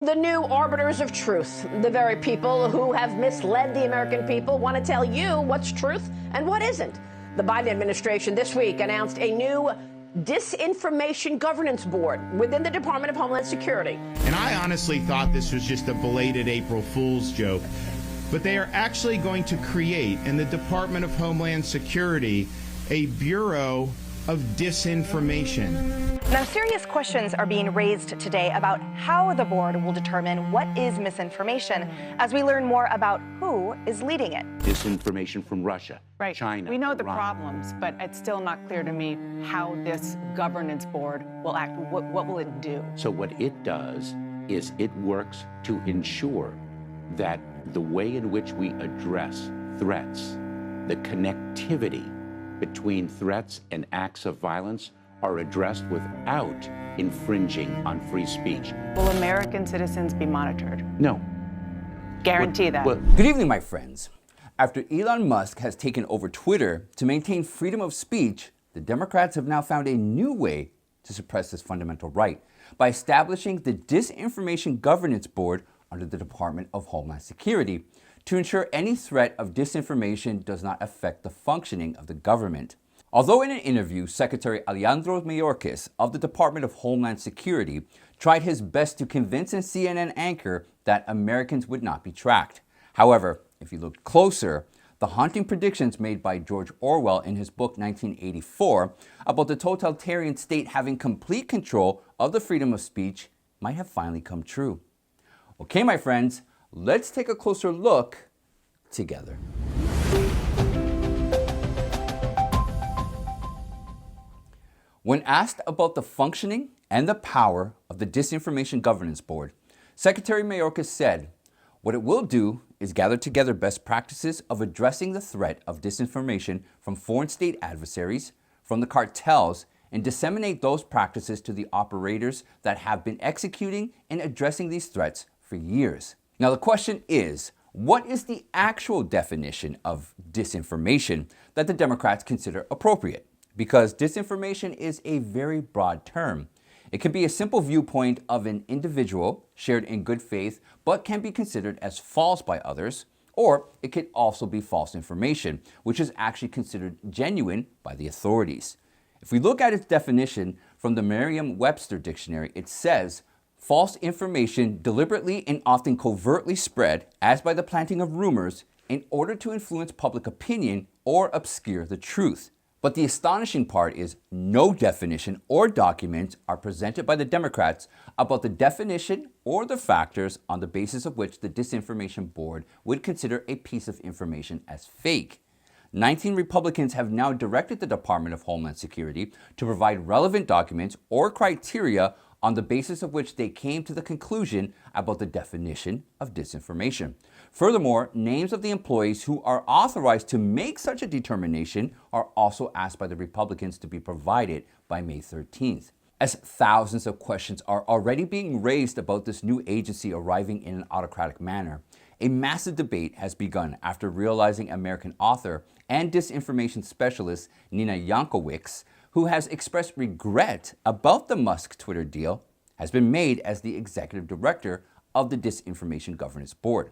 The new arbiters of truth, the very people who have misled the American people, want to tell you what's truth and what isn't. The Biden administration this week announced a new Disinformation Governance Board within the Department of Homeland Security. And I honestly thought this was just a belated April Fool's joke, but they are actually going to create in the Department of Homeland Security a Bureau of Disinformation. Now, serious questions are being raised today about how the board will determine what is misinformation as we learn more about who is leading it. Disinformation from Russia, right. China, We know the Iran. problems, but it's still not clear to me how this governance board will act. What will it do? So what it does is it works to ensure that the way in which we address threats, the connectivity between threats and acts of violence are addressed without infringing on free speech. Will American citizens be monitored? No. Guarantee that. Good evening, my friends. After Elon Musk has taken over Twitter to maintain freedom of speech, the Democrats have now found a new way to suppress this fundamental right by establishing the Disinformation Governance Board under the Department of Homeland Security to ensure any threat of disinformation does not affect the functioning of the government. Although in an interview, Secretary Alejandro Mayorkas of the Department of Homeland Security tried his best to convince a CNN anchor that Americans would not be tracked. However, if you looked closer, the haunting predictions made by George Orwell in his book 1984 about the totalitarian state having complete control of the freedom of speech might have finally come true. Okay, my friends, let's take a closer look together. When asked about the functioning and the power of the Disinformation Governance Board, Secretary Mayorkas said, "What it will do is gather together best practices of addressing the threat of disinformation from foreign state adversaries, from the cartels, and disseminate those practices to the operators that have been executing and addressing these threats for years." Now the question is, what is the actual definition of disinformation that the Democrats consider appropriate? Because disinformation is a very broad term. It can be a simple viewpoint of an individual shared in good faith, but can be considered as false by others, or it could also be false information, which is actually considered genuine by the authorities. If we look at its definition from the Merriam-Webster dictionary, it says, false information deliberately and often covertly spread, as by the planting of rumors, in order to influence public opinion or obscure the truth. But the astonishing part is no definition or documents are presented by the Democrats about the definition or the factors on the basis of which the Disinformation Board would consider a piece of information as fake. 19 Republicans have now directed the Department of Homeland Security to provide relevant documents or criteria on the basis of which they came to the conclusion about the definition of disinformation. Furthermore, names of the employees who are authorized to make such a determination are also asked by the Republicans to be provided by May 13th. As thousands of questions are already being raised about this new agency arriving in an autocratic manner, a massive debate has begun after realizing American author and disinformation specialist Nina Jankowicz, who has expressed regret about the Musk Twitter deal, has been made as the executive director of the Disinformation Governance Board.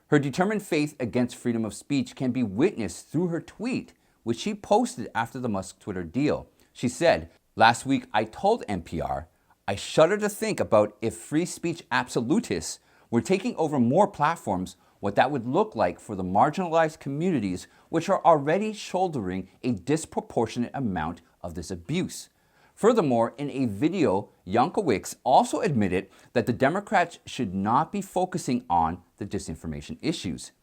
Her determined faith against freedom of speech can be witnessed through her tweet, which she posted after the Musk Twitter deal. She said, "Last week I told NPR, I shudder to think about if free speech absolutists were taking over more platforms, what that would look like for the marginalized communities which are already shouldering a disproportionate amount of this abuse." Furthermore, in a video, Jankowicz also admitted that the Democrats should not be focusing on the disinformation issues.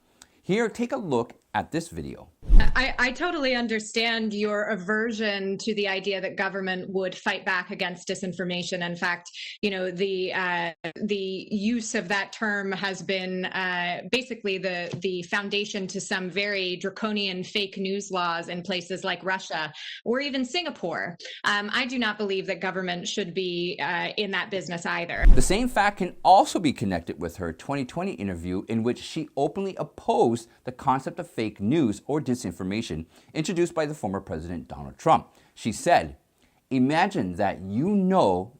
Here, take a look at this video. I totally understand your aversion to the idea that government would fight back against disinformation. In fact, you know, the use of that term has been basically the foundation to some very draconian fake news laws in places like Russia or even Singapore. I do not believe that government should be in that business either. The same fact can also be connected with her 2020 interview in which she openly opposed the concept of fake news or disinformation introduced by the former President Donald Trump. She said, Imagine that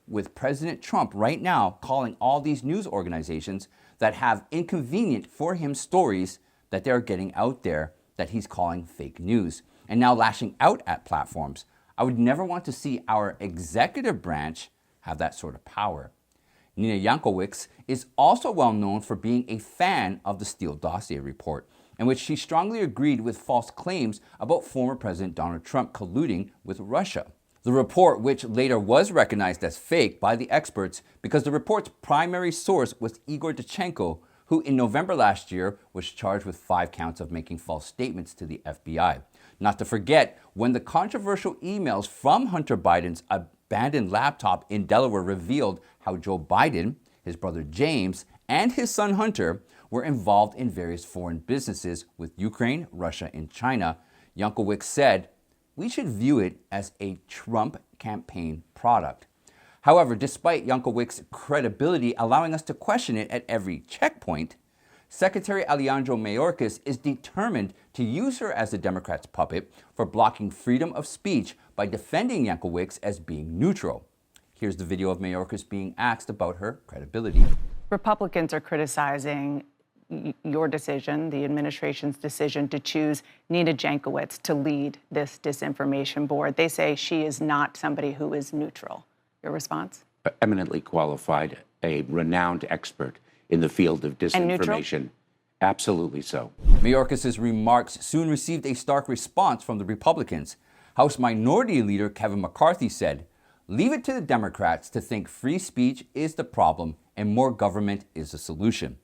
with President Trump right now calling all these news organizations that have inconvenient for him stories that they're getting out there that he's calling fake news, and now lashing out at platforms. I would never want to see our executive branch have that sort of power. Nina Jankowicz is also well known for being a fan of the Steele dossier report, in which she strongly agreed with false claims about former President Donald Trump colluding with Russia. The report, which later was recognized as fake by the experts because the report's primary source was Igor Danchenko, who in November last year was charged with 5 counts of making false statements to the FBI. Not to forget, when the controversial emails from Hunter Biden's abandoned laptop in Delaware revealed how Joe Biden, his brother James, and his son Hunter were involved in various foreign businesses with Ukraine, Russia, and China, Jankowicz said, "We should view it as a Trump campaign product." However, despite Jankowicz's credibility allowing us to question it at every checkpoint, Secretary Alejandro Mayorkas is determined to use her as the Democrats' puppet for blocking freedom of speech by defending Jankowicz as being neutral. Here's the video of Mayorkas being asked about her credibility. Republicans are criticizing your decision, the administration's decision to choose Nina Jankowicz to lead this disinformation board. They say she is not somebody who is neutral. Your response? Eminently qualified, a renowned expert in the field of disinformation. Absolutely so. Mayorkas' remarks soon received a stark response from the Republicans. House Minority Leader Kevin McCarthy said, "Leave it to the Democrats to think free speech is the problem and more government is the solution."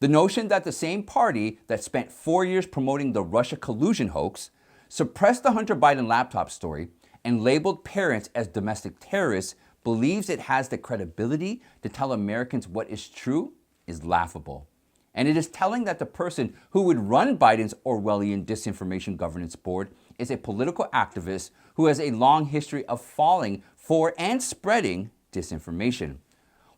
The notion that the same party that spent 4 years promoting the Russia collusion hoax, suppressed the Hunter Biden laptop story, and labeled parents as domestic terrorists believes it has the credibility to tell Americans what is true is laughable. And it is telling that the person who would run Biden's Orwellian Disinformation Governance Board is a political activist who has a long history of falling for and spreading disinformation.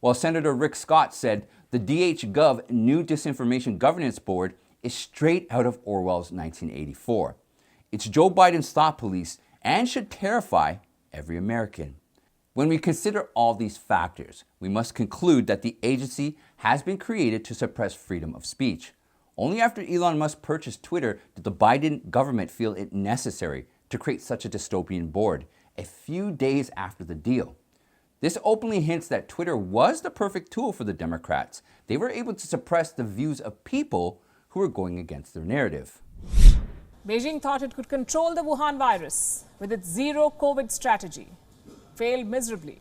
While Senator Rick Scott said the DHGov new Disinformation Governance Board is straight out of Orwell's 1984. It's Joe Biden's thought police and should terrify every American. When we consider all these factors, we must conclude that the agency has been created to suppress freedom of speech. Only after Elon Musk purchased Twitter did the Biden government feel it necessary to create such a dystopian board, a few days after the deal. This openly hints that Twitter was the perfect tool for the Democrats. They were able to suppress the views of people who were going against their narrative. Beijing thought it could control the Wuhan virus with its zero COVID strategy. Failed miserably.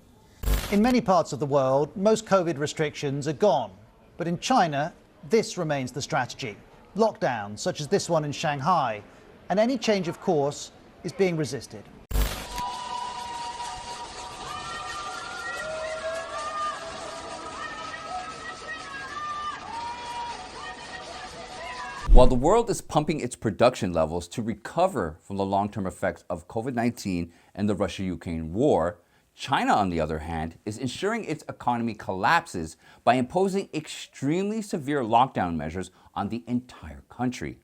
In many parts of the world, most COVID restrictions are gone. But in China, this remains the strategy. Lockdowns, such as this one in Shanghai, and any change of course is being resisted. While the world is pumping its production levels to recover from the long-term effects of COVID-19 and the Russia-Ukraine war, China, on the other hand, is ensuring its economy collapses by imposing extremely severe lockdown measures on the entire country.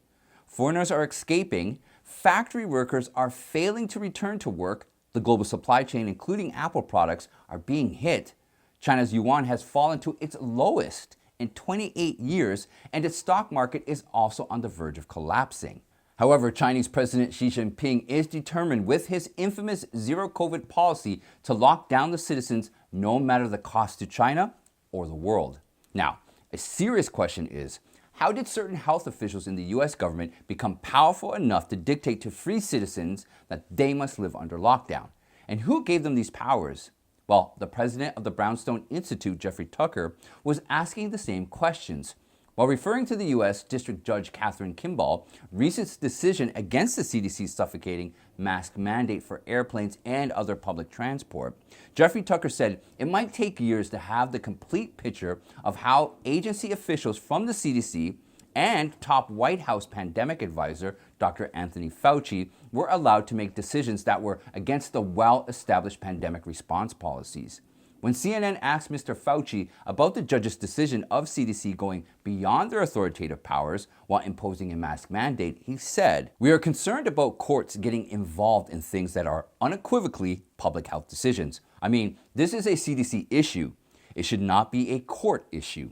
Foreigners are escaping, factory workers are failing to return to work, the global supply chain, including Apple products, are being hit. China's yuan has fallen to its lowest in 28 years, and its stock market is also on the verge of collapsing. However, Chinese President Xi Jinping is determined with his infamous zero COVID policy to lock down the citizens no matter the cost to China or the world. Now, a serious question is, how did certain health officials in the US government become powerful enough to dictate to free citizens that they must live under lockdown? And who gave them these powers? Well, the president of the Brownstone Institute, Jeffrey Tucker, was asking the same questions. While referring to the U.S. District Judge Catherine Kimball, recent decision against the CDC's suffocating mask mandate for airplanes and other public transport, Jeffrey Tucker said it might take years to have the complete picture of how agency officials from the CDC and top White House pandemic advisor, Dr. Anthony Fauci, were allowed to make decisions that were against the well-established pandemic response policies. When CNN asked Mr. Fauci about the judge's decision of CDC going beyond their authoritative powers while imposing a mask mandate, he said, "We are concerned about courts getting involved in things that are unequivocally public health decisions. I mean, this is a CDC issue. It should not be a court issue."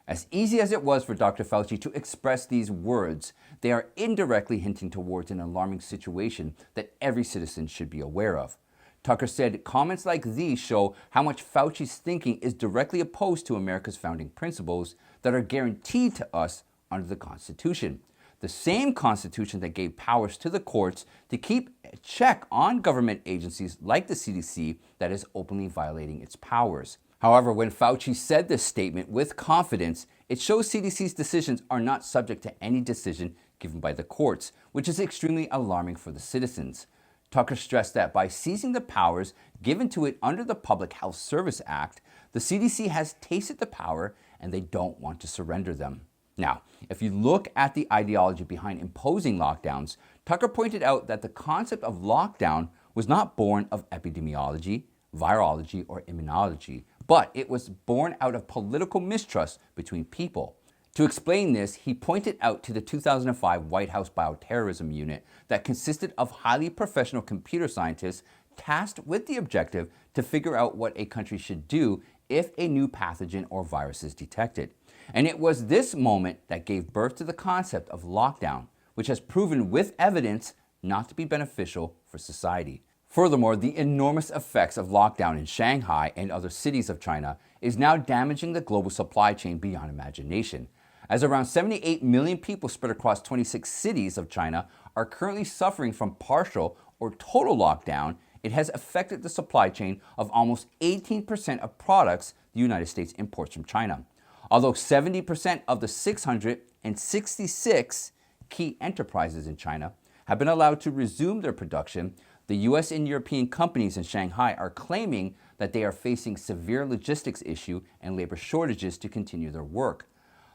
As easy as it was for Dr. Fauci to express these words, they are indirectly hinting towards an alarming situation that every citizen should be aware of. Tucker said comments like these show how much Fauci's thinking is directly opposed to America's founding principles that are guaranteed to us under the Constitution. The same Constitution that gave powers to the courts to keep a check on government agencies like the CDC that is openly violating its powers. However, when Fauci said this statement with confidence, it shows CDC's decisions are not subject to any decision given by the courts, which is extremely alarming for the citizens. Tucker stressed that by seizing the powers given to it under the Public Health Service Act, the CDC has tasted the power and they don't want to surrender them. Now, if you look at the ideology behind imposing lockdowns, Tucker pointed out that the concept of lockdown was not born of epidemiology, virology, or immunology, but it was born out of political mistrust between people. To explain this, he pointed out to the 2005 White House Bioterrorism Unit that consisted of highly professional computer scientists tasked with the objective to figure out what a country should do if a new pathogen or virus is detected. And it was this moment that gave birth to the concept of lockdown, which has proven with evidence not to be beneficial for society. Furthermore, the enormous effects of lockdown in Shanghai and other cities of China is now damaging the global supply chain beyond imagination. As around 78 million people spread across 26 cities of China are currently suffering from partial or total lockdown, it has affected the supply chain of almost 18% of products the United States imports from China. Although 70% of the 666 key enterprises in China have been allowed to resume their production, the US and European companies in Shanghai are claiming that they are facing severe logistics issue and labor shortages to continue their work.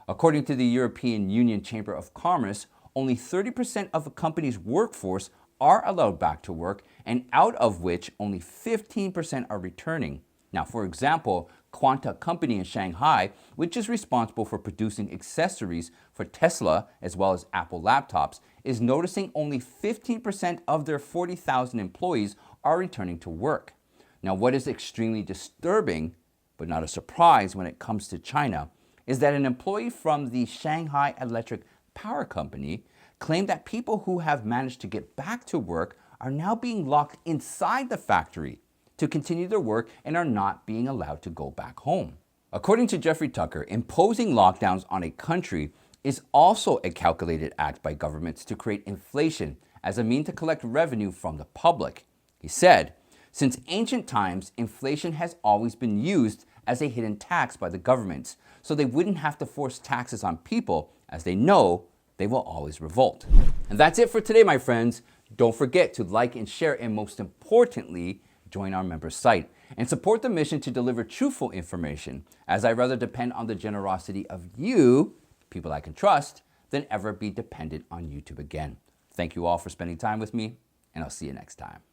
According to the European Union Chamber of Commerce, only 30% of a company's workforce are allowed back to work, and out of which only 15% are returning. Now, for example, Quanta Company in Shanghai, which is responsible for producing accessories for Tesla as well as Apple laptops, is noticing only 15% of their 40,000 employees are returning to work. Now, what is extremely disturbing, but not a surprise when it comes to China, is that an employee from the Shanghai Electric Power Company claimed that people who have managed to get back to work are now being locked inside the factory to continue their work and are not being allowed to go back home. According to Jeffrey Tucker, imposing lockdowns on a country is also a calculated act by governments to create inflation as a means to collect revenue from the public. He said, "Since ancient times, inflation has always been used as a hidden tax by the governments, so they wouldn't have to force taxes on people, as they know they will always revolt." And that's it for today, my friends. Don't forget to like and share, and most importantly, join our member site and support the mission to deliver truthful information, as I rather depend on the generosity of you, people I can trust, than ever be dependent on YouTube again. Thank you all for spending time with me, and I'll see you next time.